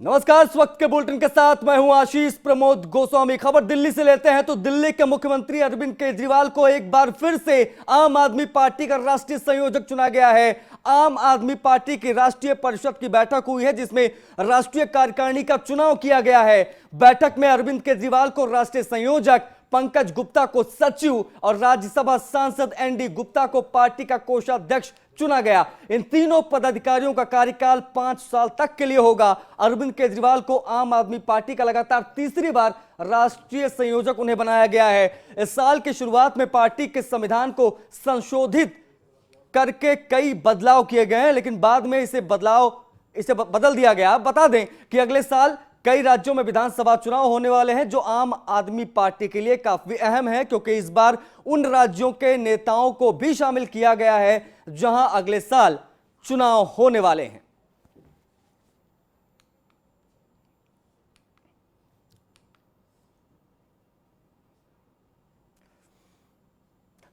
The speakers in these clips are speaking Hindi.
नमस्कार। इस वक्त के बुलेटिन के साथ मैं हूं आशीष प्रमोद गोस्वामी। खबर दिल्ली से लेते हैं तो दिल्ली के मुख्यमंत्री अरविंद केजरीवाल को एक बार फिर से आम आदमी पार्टी का राष्ट्रीय संयोजक चुना गया है। आम आदमी पार्टी की राष्ट्रीय परिषद की बैठक हुई है जिसमें राष्ट्रीय कार्यकारिणी का चुनाव किया गया है। बैठक में अरविंद केजरीवाल को राष्ट्रीय संयोजक, पंकज गुप्ता को सचिव और राज्यसभा सांसद एनडी गुप्ता को पार्टी का कोषाध्यक्ष चुना गया। इन तीनों पदाधिकारियों का कार्यकाल 5 साल तक के लिए होगा। अरविंद केजरीवाल को आम आदमी पार्टी का लगातार तीसरी बार राष्ट्रीय संयोजक उन्हें बनाया गया है। इस साल की शुरुआत में पार्टी के संविधान को संशोधित करके कई बदलाव किए गए हैं, लेकिन बाद में इसे बदल दिया गया। बता दें कि अगले साल कई राज्यों में विधानसभा चुनाव होने वाले हैं जो आम आदमी पार्टी के लिए काफी अहम है, क्योंकि इस बार उन राज्यों के नेताओं को भी शामिल किया गया है जहां अगले साल चुनाव होने वाले हैं।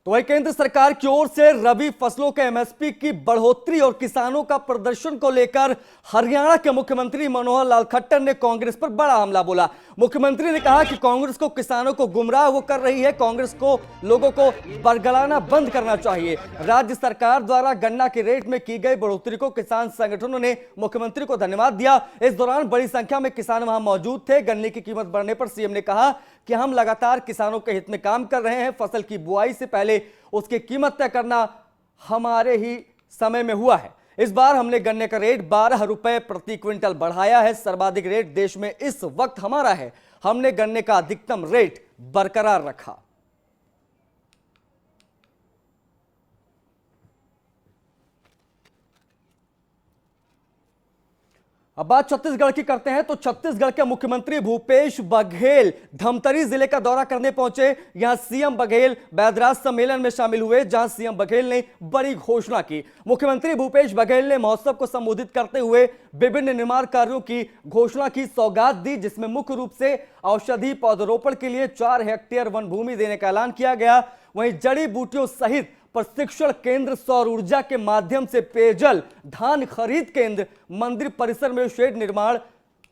तो वही केंद्र सरकार की ओर से रबी फसलों के एमएसपी की बढ़ोतरी और किसानों का प्रदर्शन को लेकर हरियाणा के मुख्यमंत्री मनोहर लाल खट्टर ने कांग्रेस पर बड़ा हमला बोला। मुख्यमंत्री ने कहा कि कांग्रेस को किसानों को गुमराह वो कर रही है। कांग्रेस को लोगों को बरगलाना बंद करना चाहिए। राज्य सरकार द्वारा गन्ना के रेट में की गई बढ़ोतरी को किसान संगठनों ने मुख्यमंत्री को धन्यवाद दिया। इस दौरान बड़ी संख्या में किसान वहां मौजूद थे। गन्ने की कीमत बढ़ने पर सीएम ने कहा कि हम लगातार किसानों के हित में काम कर रहे हैं। फसल की बुआई से पहले उसकी कीमत तय करना हमारे ही समय में हुआ है। इस बार हमने गन्ने का रेट 12 रुपए प्रति क्विंटल बढ़ाया है। सर्वाधिक रेट देश में इस वक्त हमारा है। हमने गन्ने का अधिकतम रेट बरकरार रखा। अब बात छत्तीसगढ़ की करते हैं तो छत्तीसगढ़ के मुख्यमंत्री भूपेश बघेल धमतरी जिले का दौरा करने पहुंचे। यहां सीएम बघेल बैदराज सम्मेलन में शामिल हुए, जहां सीएम बघेल ने बड़ी घोषणा की। मुख्यमंत्री भूपेश बघेल ने महोत्सव को संबोधित करते हुए विभिन्न निर्माण कार्यों की घोषणा की, सौगात दी, जिसमें मुख्य रूप से औषधि पौधरोपण के लिए 4 हेक्टेयर वन भूमि देने का ऐलान किया गया। वहीं जड़ी बूटियों सहित प्रशिक्षण केंद्र, सौर ऊर्जा के माध्यम से पेयजल, धान खरीद केंद्र, मंदिर परिसर में शेड निर्माण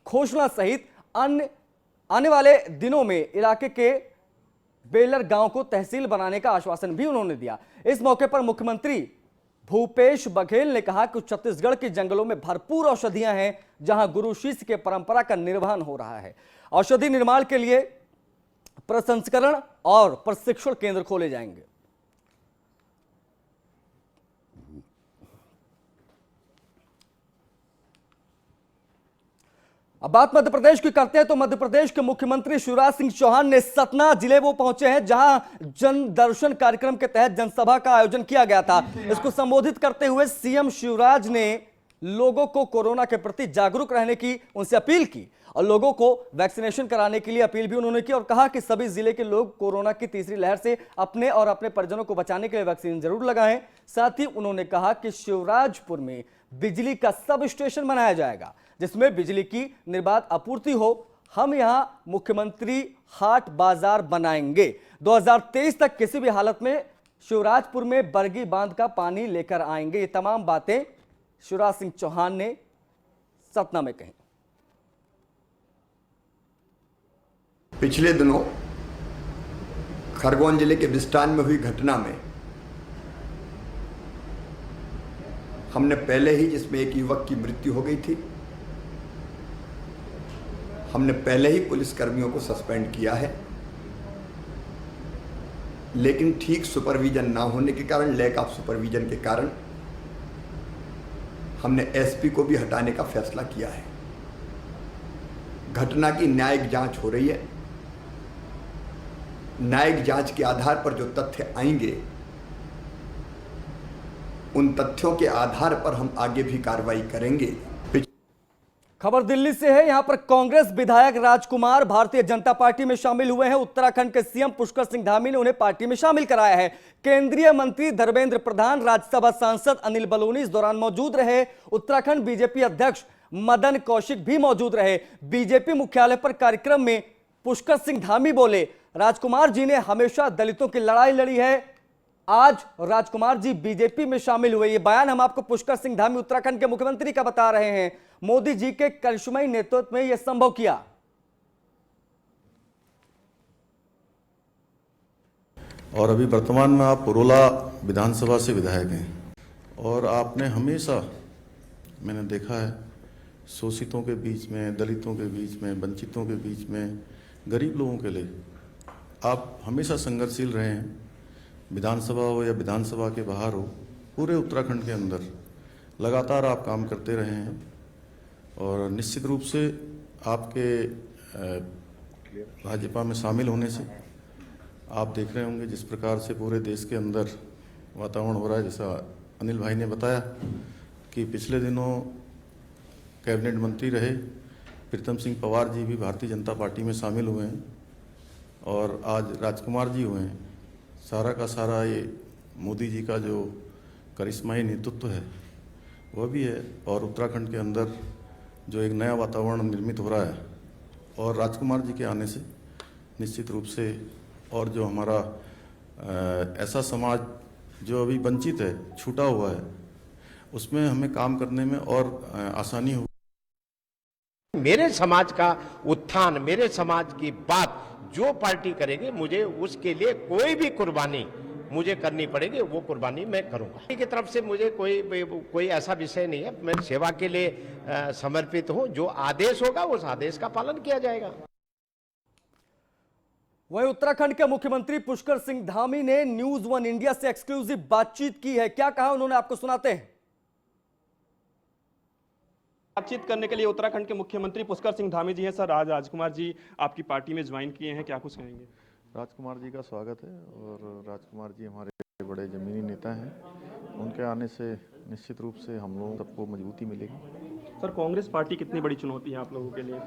घोषणा सहित अन्य आने वाले दिनों में इलाके के बेलर गांव को तहसील बनाने का आश्वासन भी उन्होंने दिया। इस मौके पर मुख्यमंत्री भूपेश बघेल ने कहा कि छत्तीसगढ़ के जंगलों में भरपूर औषधियां हैं, जहां गुरु शिष्य के परंपरा का निर्वहन हो रहा है। औषधि निर्माण के लिए प्रसंस्करण और प्रशिक्षण केंद्र खोले जाएंगे। अब बात मध्य प्रदेश की करते हैं तो मध्य प्रदेश के मुख्यमंत्री शिवराज सिंह चौहान ने सतना जिले वो पहुंचे हैं, जहां जन दर्शन कार्यक्रम के तहत जनसभा का आयोजन किया गया था। इसको संबोधित करते हुए सीएम शिवराज ने लोगों को कोरोना के प्रति जागरूक रहने की उनसे अपील की और लोगों को वैक्सीनेशन कराने के लिए अपील भी उन्होंने की और कहा कि सभी जिले के लोग कोरोना की तीसरी लहर से अपने और अपने परिजनों को बचाने के लिए वैक्सीन जरूर लगाएं। साथ ही उन्होंने कहा कि शिवराजपुर में बिजली का सब स्टेशन बनाया जाएगा, जिसमें बिजली की निर्बाध आपूर्ति हो। हम यहां मुख्यमंत्री हाट बाजार बनाएंगे। 2023 तक किसी भी हालत में शिवराजपुर में बरगी बांध का पानी लेकर आएंगे। ये तमाम बातें शिवराज सिंह चौहान ने सतना में कही। पिछले दिनों खरगोन जिले के बिस्टान में हुई घटना में हमने पहले ही, जिसमें एक युवक की मृत्यु हो गई थी, हमने पहले ही पुलिस कर्मियों को सस्पेंड किया है। लेकिन ठीक सुपरविजन ना होने के कारण, लैक ऑफ सुपरविजन के कारण, हमने एसपी को भी हटाने का फैसला किया है। घटना की न्यायिक जांच हो रही है। न्यायिक जांच के आधार पर जो तथ्य आएंगे, उन तथ्यों के आधार पर हम आगे भी कार्रवाई करेंगे। खबर दिल्ली से है। यहां पर कांग्रेस विधायक राजकुमार भारतीय जनता पार्टी में शामिल हुए हैं। उत्तराखंड के सीएम पुष्कर सिंह धामी ने उन्हें पार्टी में शामिल कराया है। केंद्रीय मंत्री धर्मेंद्र प्रधान, राज्यसभा सांसद अनिल बलूनी इस दौरान मौजूद रहे। उत्तराखंड बीजेपी अध्यक्ष मदन कौशिक भी मौजूद रहे। बीजेपी मुख्यालय पर कार्यक्रम में पुष्कर सिंह धामी बोले, राजकुमार जी ने हमेशा दलितों की लड़ाई लड़ी है। आज राजकुमार जी बीजेपी में शामिल हुए। ये बयान हम आपको पुष्कर सिंह धामी उत्तराखंड के मुख्यमंत्री का बता रहे हैं। मोदी जी के करिश्माई नेतृत्व में यह संभव किया। और अभी वर्तमान में आप पुरोला विधानसभा से विधायक हैं और आपने हमेशा, मैंने देखा है, शोषितों के बीच में, दलितों के बीच में, वंचितों के बीच में, गरीब लोगों के लिए आप हमेशा संघर्षशील रहे हैं। विधानसभा हो या विधानसभा के बाहर हो, पूरे उत्तराखंड के अंदर लगातार आप काम करते रहे हैं। और निश्चित रूप से आपके भाजपा में शामिल होने से आप देख रहे होंगे जिस प्रकार से पूरे देश के अंदर वातावरण हो रहा है। जैसा अनिल भाई ने बताया कि पिछले दिनों कैबिनेट मंत्री रहे प्रीतम सिंह पवार जी भी भारतीय जनता पार्टी में शामिल हुए हैं और आज राजकुमार जी हुए हैं। सारा का सारा ये मोदी जी का जो करिश्माई नेतृत्व है वह भी है। और उत्तराखंड के अंदर जो एक नया वातावरण निर्मित हो रहा है और राजकुमार जी के आने से निश्चित रूप से, और जो हमारा ऐसा समाज जो अभी वंचित है, छूटा हुआ है, उसमें हमें काम करने में और आसानी हो। मेरे समाज का उत्थान, मेरे समाज की बात जो पार्टी करेगी, मुझे उसके लिए कोई भी कुर्बानी मुझे करनी पड़ेगी, वो कुर्बानी मैं करूंगा। की तरफ से मुझे कोई ऐसा विषय नहीं है। मैं सेवा के लिए समर्पित हूं। जो आदेश होगा उस आदेश का पालन किया जाएगा। वहीं उत्तराखंड के मुख्यमंत्री पुष्कर सिंह धामी ने न्यूज वन इंडिया से एक्सक्लूसिव बातचीत की है। क्या कहा उन्होंने, आपको सुनाते हैं। बातचीत करने के लिए उत्तराखंड के मुख्यमंत्री पुष्कर सिंह धामी जी हैं। सर, आज राजकुमार जी आपकी पार्टी में ज्वाइन किए हैं, क्या कुछ कहेंगे? राजकुमार जी का स्वागत है और राजकुमार जी हमारे बड़े ज़मीनी नेता हैं। उनके आने से निश्चित रूप से हम लोगों सबको मजबूती मिलेगी। सर, कांग्रेस पार्टी कितनी बड़ी चुनौती है आप लोगों के लिए?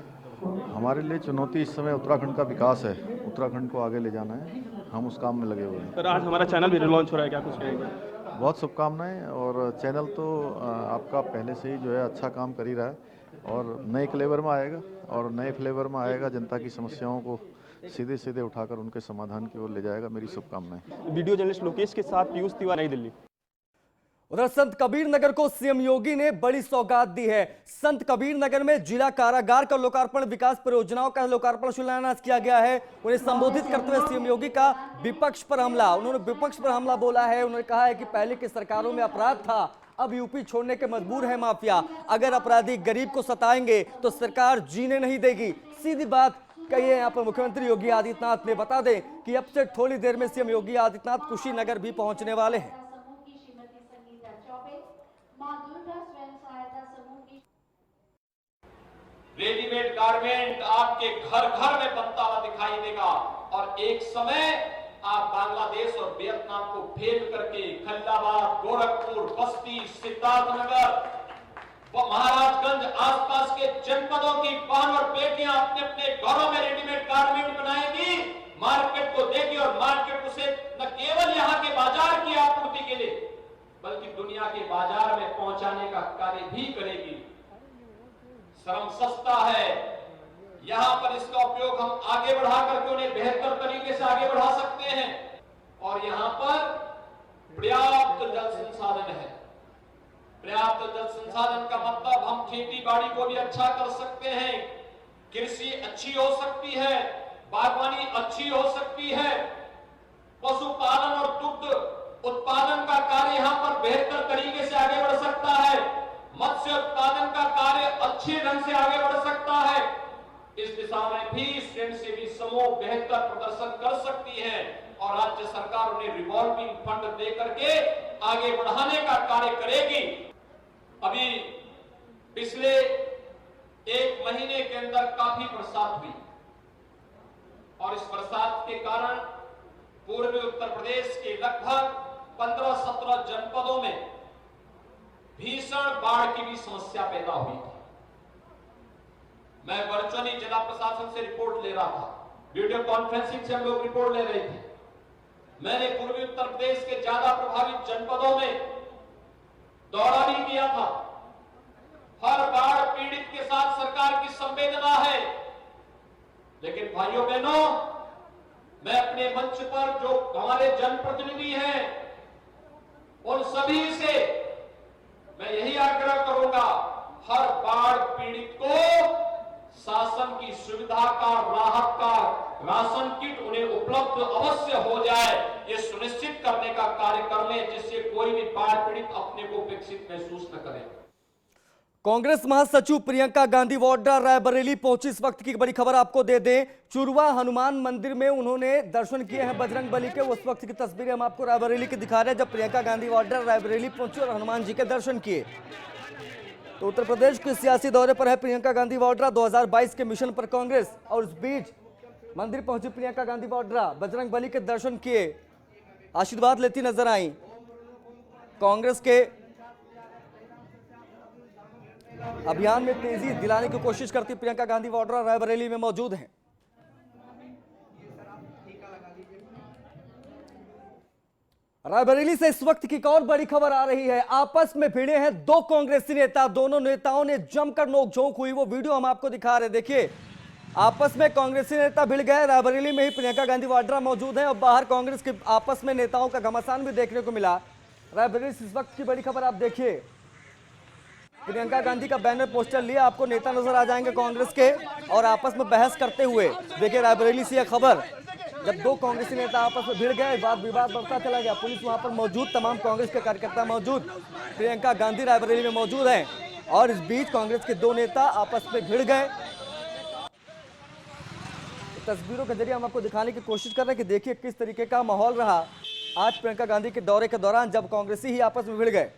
हमारे लिए चुनौती इस समय उत्तराखंड का विकास है। उत्तराखंड को आगे ले जाना है, हम उस काम में लगे हुए हैं। सर, आज हमारा चैनल भी रिलॉन्च हो रहा है, क्या कुछ कहेंगे? बहुत शुभकामनाएं। और चैनल तो आपका पहले से ही जो है अच्छा काम कर ही रहा है और नए फ्लेवर में आएगा, और नए फ्लेवर में आएगा जनता की समस्याओं को सीधे सीधे उठाकर उनके समाधान की ओर ले जाएगा। मेरी शुभकामनाएं। वीडियो जर्नलिस्ट लोकेश के साथ पीयूष तिवारी, नई दिल्ली। उधर संत कबीर नगर को सीएम योगी ने बड़ी सौगात दी है। संत कबीर नगर में जिला कारागार का लोकार्पण, विकास परियोजनाओं का लोकार्पण शिलान्यास किया गया है। उन्हें संबोधित करते हुए सीएम योगी का विपक्ष पर हमला, उन्होंने विपक्ष पर हमला बोला है। उन्होंने कहा है कि पहले की सरकारों में अपराध था, अब यूपी छोड़ने के मजबूर है माफिया। अगर अपराधी गरीब को सताएंगे तो सरकार जीने नहीं देगी। सीधी बात कही है यहाँ पर मुख्यमंत्री योगी आदित्यनाथ ने। बता दें कि अब से थोड़ी देर में सीएम योगी आदित्यनाथ कुशीनगर भी पहुंचने वाले हैं। रेडीमेड गारमेंट आपके घर घर में बनता हुआ दिखाई देगा और एक समय आप बांग्लादेश और वियतनाम को फेल करके खल्लाबाद, गोरखपुर, बस्ती, सिद्धार्थनगर, महाराजगंज आसपास के जनपदों की बहन और बेटियां अपने अपने घरों में रेडीमेड गारमेंट बनाएगी, मार्केट को देगी और मार्केट उसे न केवल यहाँ के बाजार की आपूर्ति के लिए बल्कि दुनिया के बाजार में पहुंचाने का कार्य भी करेगी। श्रम सस्ता है, यहां पर इसका उपयोग हम आगे बढ़ा करके उन्हें बेहतर तरीके से आगे बढ़ा सकते हैं। और यहां पर पर्याप्त जल संसाधन है। पर्याप्त जल संसाधन का मतलब हम खेती बाड़ी को भी अच्छा कर सकते हैं, कृषि अच्छी हो सकती है, बागवानी अच्छी हो सकती है, पशुपालन और दुग्ध उत्पादन का कार्य यहां पर बेहतर तरीके से आगे बढ़ सकता है, मत्स्य उत्पादन का कार्य अच्छे ढंग से आगे बढ़ सकता है। इस दिशा में भी स्वयंसेवी समूह बेहतर प्रदर्शन कर सकती है और राज्य सरकार उन्हें रिवॉल्विंग फंड दे करके आगे बढ़ाने का कार्य करेगी। अभी पिछले एक महीने के अंदर काफी बरसात हुई और इस बरसात के कारण पूर्वी उत्तर प्रदेश के लगभग 15-17 जनपदों में भीषण बाढ़ की भी समस्या पैदा हुई थी। मैं वर्चुअली जिला प्रशासन से रिपोर्ट ले रहा था, वीडियो कॉन्फ्रेंसिंग से हम लोग रिपोर्ट ले रहे थे। मैंने पूर्वी उत्तर प्रदेश के ज्यादा प्रभावित जनपदों में दौरा भी किया था। हर बाढ़ पीड़ित के साथ सरकार की संवेदना है, लेकिन भाइयों बहनों, मैं अपने मंच पर जो हमारे जनप्रतिनिधि हैं उन सभी से मैं यही आग्रह करूंगा, हर बाढ़ पीड़ित को शासन की सुविधा का, राहत का राशन किट उन्हें उपलब्ध अवश्य हो जाए, ये सुनिश्चित करने का कार्य कर लें, जिससे कोई भी बाढ़ पीड़ित अपने को विकसित महसूस न करे। कांग्रेस महासचिव प्रियंका गांधी वाड्रा रायबरेली पहुंची। इस वक्त की बड़ी खबर आपको दे दें, चुरवा हनुमान मंदिर में उन्होंने दर्शन किए हैं बजरंग बली के। उस वक्त की तस्वीरें हम आपको रायबरेली की दिखा रहे हैं जब प्रियंका गांधी वाड्रा रायबरेली पहुंची और हनुमान जी के दर्शन किए। तो उत्तर प्रदेश के सियासी दौरे पर है प्रियंका गांधी वाड्रा, 2022 के मिशन पर कांग्रेस। और इस बीच मंदिर पहुंची प्रियंका गांधी वाड्रा, बजरंग बली के दर्शन किए, आशीर्वाद लेती नजर आई। कांग्रेस के अभियान में तेजी दिलाने की कोशिश करती प्रियंका गांधी वाड्रा रायबरेली में मौजूद हैं। रायबरेली से इस वक्त की एक और बड़ी खबर आ रही है। आपस में भिड़े हैं दो कांग्रेसी नेता, दोनों नेताओं ने जमकर नोकझोंक हुई। वो वीडियो हम आपको दिखा रहे हैं, देखिए। आपस में कांग्रेसी नेता भिड़ गए। रायबरेली में ही प्रियंका गांधी वाड्रा मौजूद हैं और बाहर कांग्रेस के आपस में नेताओं का घमासान भी देखने को मिला। रायबरेली से इस वक्त की बड़ी खबर आप देखिए, प्रियंका गांधी का बैनर पोस्टर लिया, आपको नेता नजर आ जाएंगे कांग्रेस के और आपस में बहस करते हुए। देखिए रायबरेली से यह खबर, जब दो कांग्रेसी नेता आपस में भिड़ गए, वाद विवाद बढ़ता चला गया। पुलिस वहां पर मौजूद, तमाम कांग्रेस के कार्यकर्ता मौजूद, प्रियंका गांधी रायबरेली में मौजूद हैं और इस बीच कांग्रेस के दो नेता आपस में भिड़ गए। तस्वीरों के जरिए हम आपको दिखाने की कोशिश कर रहे हैं कि देखिए किस तरीके का माहौल रहा आज प्रियंका गांधी के दौरे के दौरान, जब कांग्रेसी ही आपस में भिड़ गए।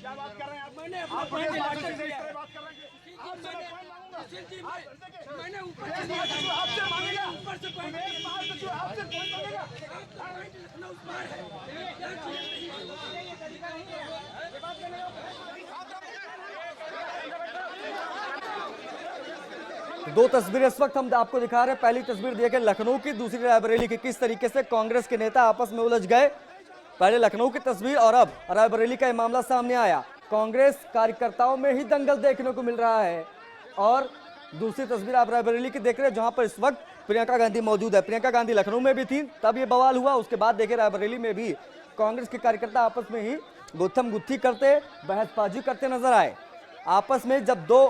क्या बात कर रहे हैं आप? मैंने ऊपर से दो तस्वीरें इस वक्त हम आपको दिखा रहे हैं। पहली तस्वीर देखिए लखनऊ की, दूसरी रायबरेली की। किस तरीके से कांग्रेस के नेता आपस में उलझ गए। पहले लखनऊ की तस्वीर और अब रायबरेली का यह मामला सामने आया। कांग्रेस कार्यकर्ताओं में ही दंगल देखने को मिल रहा है और दूसरी तस्वीर आप रायबरेली की देख रहे हैं, जहां पर इस वक्त प्रियंका गांधी मौजूद है। प्रियंका गांधी लखनऊ में भी थी, तब ये बवाल हुआ। उसके बाद देखिए रायबरेली में भी कांग्रेस के कार्यकर्ता आपस में ही गुत्थम गुत्थी करते, बहसबाजी करते नजर आए। आपस में जब दो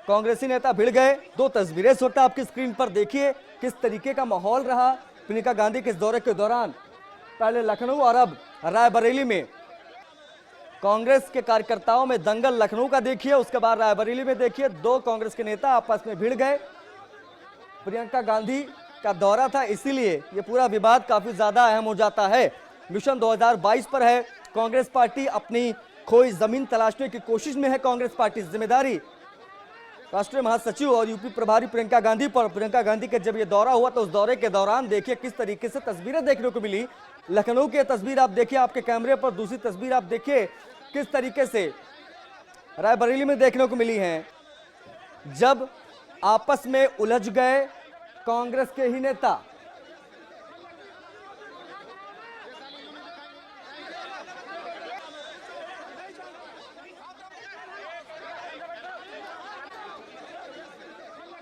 कांग्रेसी नेता भिड़ गए, दो तस्वीरें इस वक्त आपकी स्क्रीन पर देखिए किस तरीके का माहौल रहा प्रियंका गांधी के इस दौरे के दौरान। पहले लखनऊ और अब रायबरेली में कांग्रेस के कार्यकर्ताओं में दंगल लखनऊ का देखिए, उसके बाद रायबरेली में देखिए दो कांग्रेस के नेता आपस में भिड़ गए। प्रियंका गांधी का दौरा था, इसीलिए ये पूरा विवाद काफी ज्यादा अहम हो जाता है। मिशन 2022 पर है, कांग्रेस पार्टी अपनी खोई जमीन तलाशने की कोशिश में है। कांग्रेस पार्टी जिम्मेदारी राष्ट्रीय महासचिव और यूपी प्रभारी प्रियंका गांधी पर। प्रियंका गांधी का जब ये दौरा हुआ तो उस दौरे के दौरान देखिए किस तरीके से तस्वीरें देखने को मिली। लखनऊ की तस्वीर आप देखिए आपके कैमरे पर, दूसरी तस्वीर आप देखिए किस तरीके से रायबरेली में देखने को मिली हैं, जब आपस में उलझ गए कांग्रेस के ही नेता।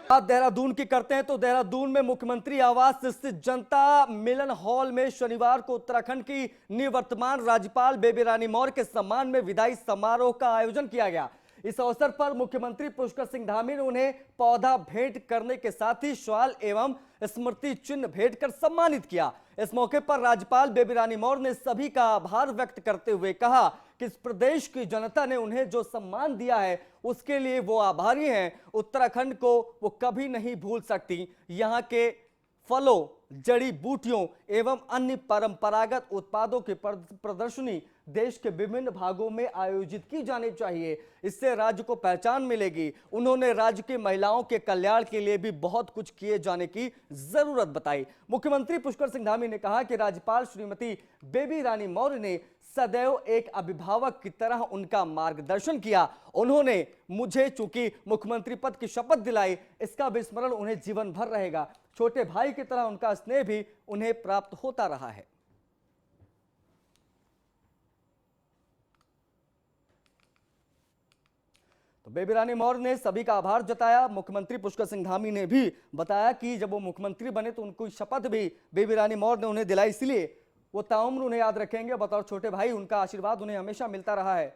बात देहरादून की करते हैं तो देहरादून में मुख्यमंत्री आवास स्थित जनता मिलन हॉल में शनिवार को उत्तराखंड की निवर्तमान राज्यपाल बेबी रानी मौर्य के सम्मान में विदाई समारोह का आयोजन किया गया। इस अवसर पर मुख्यमंत्री पुष्कर सिंह धामी ने उन्हें पौधा भेंट करने के साथ ही शॉल एवं स्मृति चिन्ह भेंट कर सम्मानित किया। इस मौके पर राज्यपाल बेबी रानी मौर्य ने सभी का आभार व्यक्त करते हुए कहा कि इस प्रदेश की जनता ने उन्हें जो सम्मान दिया है उसके लिए वो आभारी हैं। उत्तराखंड को वो कभी नहीं भूल सकती। यहाँ के फलों, जड़ी बूटियों एवं अन्य परंपरागत उत्पादों की प्रदर्शनी देश के विभिन्न भागों में आयोजित की जानी चाहिए, इससे राज्य को पहचान मिलेगी। उन्होंने राज्य की महिलाओं के कल्याण के लिए भी बहुत कुछ किए जाने की जरूरत बताई। मुख्यमंत्री पुष्कर सिंह धामी ने कहा कि राज्यपाल श्रीमती बेबी रानी मौर्य ने सदैव एक अभिभावक की तरह उनका मार्गदर्शन किया। उन्होंने मुझे चूंकि मुख्यमंत्री पद की शपथ दिलाई, इसका विस्मरण उन्हें जीवन भर रहेगा। छोटे भाई की तरह उनका स्नेह भी उन्हें प्राप्त होता रहा है। तो तो बेबी रानी मौर्य ने सभी का आभार जताया। मुख्यमंत्री पुष्कर सिंह धामी ने भी बताया कि जब वो मुख्यमंत्री बने तो उनको शपथ भी बेबी रानी मौर्य ने उन्हें दिलाई, इसलिए वो ताउम्र उन्हें याद रखेंगे। बतौर छोटे भाई उनका आशीर्वाद उन्हें हमेशा मिलता रहा है।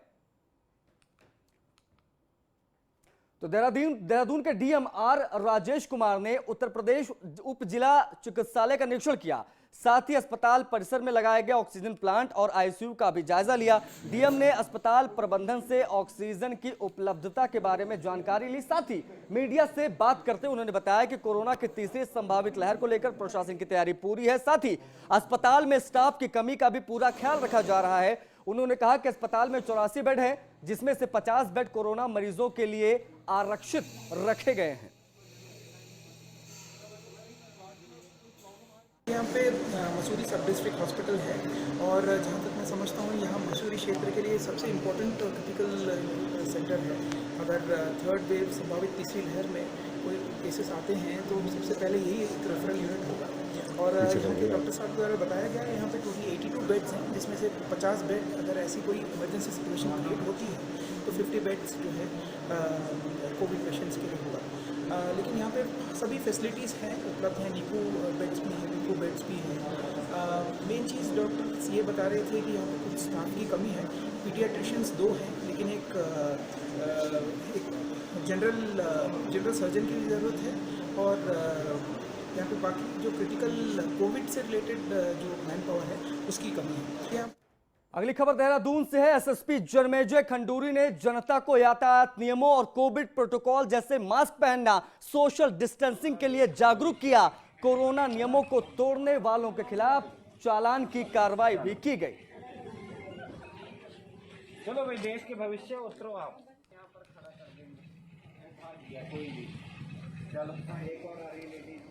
तो देहरादून के डीएम आर राजेश कुमार ने उत्तर प्रदेश उप जिला चिकित्सालय का निरीक्षण किया। साथ ही अस्पताल परिसर में लगाए गए ऑक्सीजन प्लांट और आईसीयू का भी जायजा लिया। डीएम ने अस्पताल प्रबंधन से ऑक्सीजन की उपलब्धता के बारे में जानकारी ली। साथ ही मीडिया से बात करते हुए उन्होंने बताया कि कोरोना की तीसरी संभावित लहर को लेकर प्रशासन की तैयारी पूरी है। साथ ही अस्पताल में स्टाफ की कमी का भी पूरा ख्याल रखा जा रहा है। उन्होंने कहा कि अस्पताल में 84 बेड हैं, जिसमें से 50 बेड कोरोना मरीजों के लिए आरक्षित रखे गए हैं। यहाँ पे मसूरी सब डिस्ट्रिक्ट हॉस्पिटल है और जहाँ तक मैं समझता हूँ यहाँ मसूरी क्षेत्र के लिए सबसे इम्पोर्टेंट क्रिटिकल सेंटर है। अगर थर्ड वेव संभावित तीसरी लहर में कोई केसेस आते हैं तो सबसे पहले यही एक रेफरल यूनिट होगा। और यहाँ के डॉक्टर साहब द्वारा बताया गया है यहाँ पे टोटल 82 बेड्स हैं, जिसमें से 50 बेड अगर ऐसी कोई इमरजेंसी सिचुएशन क्रिएट होती है तो 50 बेड्स जो है कोविड पेशेंट्स के लिए होगा। लेकिन यहाँ पे सभी फैसिलिटीज़ हैं, उपलब्ध हैं। नीको बेड्स भी हैं, नीको बेड्स भी हैं। मेन चीज़ डॉक्टर ये बता रहे थे कि यहाँ पे कुछ स्टाफ की कमी है। पीडियाट्रिशियंस 2 हैं, लेकिन एक जनरल सर्जन की भी ज़रूरत है। और यहाँ पे बाकी जो क्रिटिकल कोविड से रिलेटेड जो मैन पावर है उसकी कमी है। अगली खबर देहरादून से है। एसएसपी जन्मेजय खंडूरी ने जनता को यातायात नियमों और कोविड प्रोटोकॉल जैसे मास्क पहनना, सोशल डिस्टेंसिंग के लिए जागरूक किया। कोरोना नियमों को तोड़ने वालों के खिलाफ चालान की कार्रवाई भी की गई। चलो भाई, देश के भविष्य उतरो आप यहाँ पर खड़ा कर देंगे कोई भी। चलो एक और आ रही लेडीज।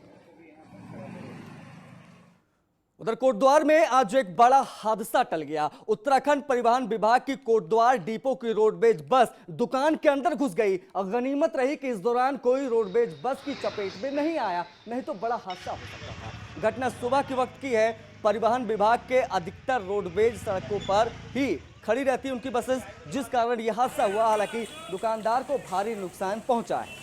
उधर कोटद्वार में आज एक बड़ा हादसा टल गया। उत्तराखंड परिवहन विभाग की कोटद्वार डिपो की रोडवेज बस दुकान के अंदर घुस गई। गनीमत रही कि इस दौरान कोई रोडवेज बस की चपेट में नहीं आया, नहीं तो बड़ा हादसा हो सकता था। घटना सुबह के वक्त की है। परिवहन विभाग के अधिकतर रोडवेज सड़कों पर ही खड़ी रहती उनकी बसेस, जिस कारण यह हादसा हुआ। हालांकि दुकानदार को भारी नुकसान पहुंचा है।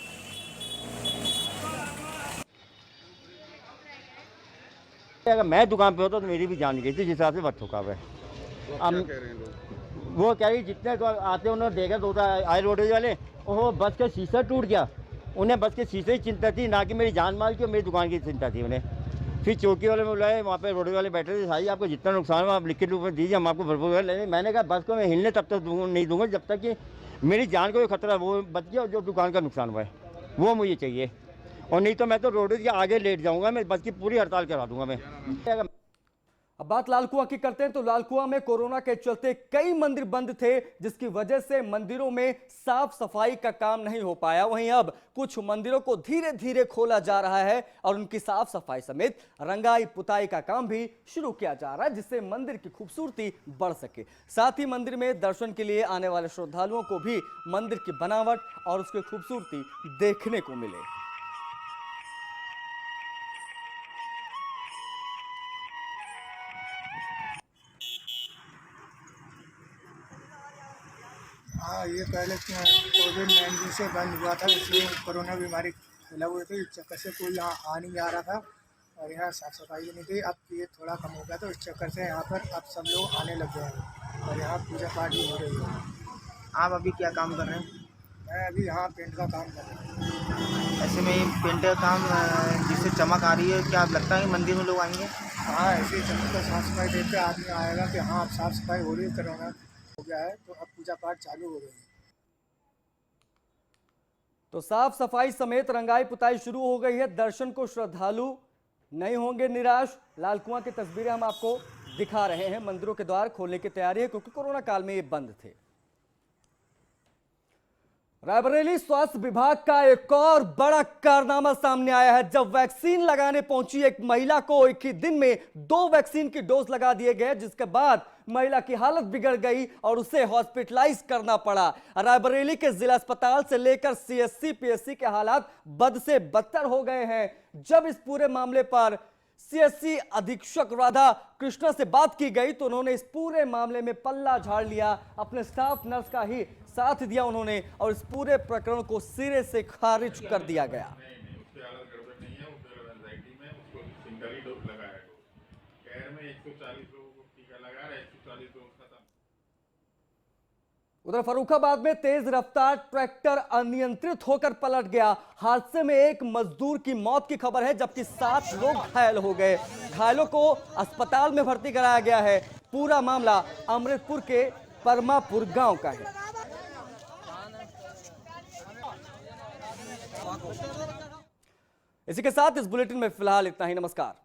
अगर मैं दुकान पे होता तो मेरी भी जान गई थी, जिस हिसाब से वक्त ठुका है। वो कह रही जितने तो आते उन्होंने देखा तो आए रोडवेज वाले, वो बस का शीशा टूट गया। उन्हें बस के शीशे की चिंता थी, ना कि मेरी जान माल की और मेरी दुकान की चिंता थी उन्हें। फिर चौकी वाले में बुलाए, वहाँ पे रोडवेज वाले बैठे थे, भाई आपको जितना नुकसान हो आप लिखित रूप में दीजिए, हम आपको भरपूर लेंगे। मैंने कहा बस को मैं हिलने तब तक नहीं दूंगा जब तक कि मेरी जान को भी खतरा वो बच गया और जो दुकान का नुकसान हुआ है वो मुझे चाहिए, और नहीं तो मैं तो रोडवेज के आगे लेट जाऊंगा। मैं बस की पूरी हड़ताल करा दूंगा मैं। अब बात लालकुआं की करते हैं। तो लालकुआं में कोरोना के चलते कई मंदिर बंद थे, जिसकी वजह से मंदिरों में साफ सफाई का काम नहीं हो पाया। वहीं अब कुछ मंदिरों को धीरे धीरे खोला जा रहा है और उनकी साफ सफाई समेत रंगाई पुताई का काम भी शुरू किया जा रहा है, जिससे मंदिर की खूबसूरती बढ़ सके। साथ ही मंदिर में दर्शन के लिए आने वाले श्रद्धालुओं को भी मंदिर की बनावट और उसकी खूबसूरती देखने को मिले। हाँ, ये पहले कोविड-19 से बंद हुआ था, इसलिए कोरोना बीमारी फैला हुई थी। इस चक्कर से कोई यहाँ आ नहीं आ रहा था और यहाँ साफ़ सफाई नहीं थी। अब ये थोड़ा कम हो गया तो इस चक्कर से यहाँ पर अब सब लोग आने लग गए हैं और यहाँ पूजा पाठ भी हो रही है। आप अभी क्या काम कर रहे हैं? मैं अभी यहाँ पेंट का काम कर रहा हूँ। ऐसे में पेंट का काम जिससे चमक आ रही है, क्या लगता है कि मंदिर में लोग आएंगे? हाँ, ऐसे ही चमक का साफ़ सफाई देख के आदमी आएगा कि हाँ अब साफ़ सफाई हो रही है, कोरोना हो गया है तो अब पूजा पाठ चालू हो गई है। तो साफ सफाई समेत रंगाई पुताई शुरू हो गई है। दर्शन को श्रद्धालु नहीं होंगे निराश। लालकुआं की तस्वीरें हम आपको दिखा रहे हैं। मंदिरों के द्वार खोलने की तैयारी है, क्योंकि कोरोना काल में ये बंद थे। रायबरेली स्वास्थ्य विभाग का एक और बड़ा कारनामा सामने आया है। जब वैक्सीन लगाने पहुंची एक महिला को एक ही दिन में 2 वैक्सीन की डोज लगा दिए गए, जिसके बाद महिला की हालत बिगड़ गई और उसे हॉस्पिटलाइज करना पड़ा। रायबरेली के जिला अस्पताल से लेकर सीएससी पीएससी के हालात बद से बदतर हो गए हैं। जब इस पूरे मामले पर सीएससी अधीक्षक राधा कृष्णा से बात की गई तो उन्होंने इस पूरे मामले में पल्ला झाड़ लिया, अपने स्टाफ नर्स का ही साथ दिया उन्होंने और इस पूरे प्रकरण को सिरे से खारिज कर दिया गया। उधर फर्रुखाबाद में तेज रफ्तार ट्रैक्टर अनियंत्रित होकर पलट गया। हादसे में एक मजदूर की मौत की खबर है, जबकि 7 लोग घायल हो गए। घायलों को अस्पताल में भर्ती कराया गया है। पूरा मामला अमृतपुर के परमापुर गांव का है। इसी के साथ इस बुलेटिन में फिलहाल इतना ही। नमस्कार।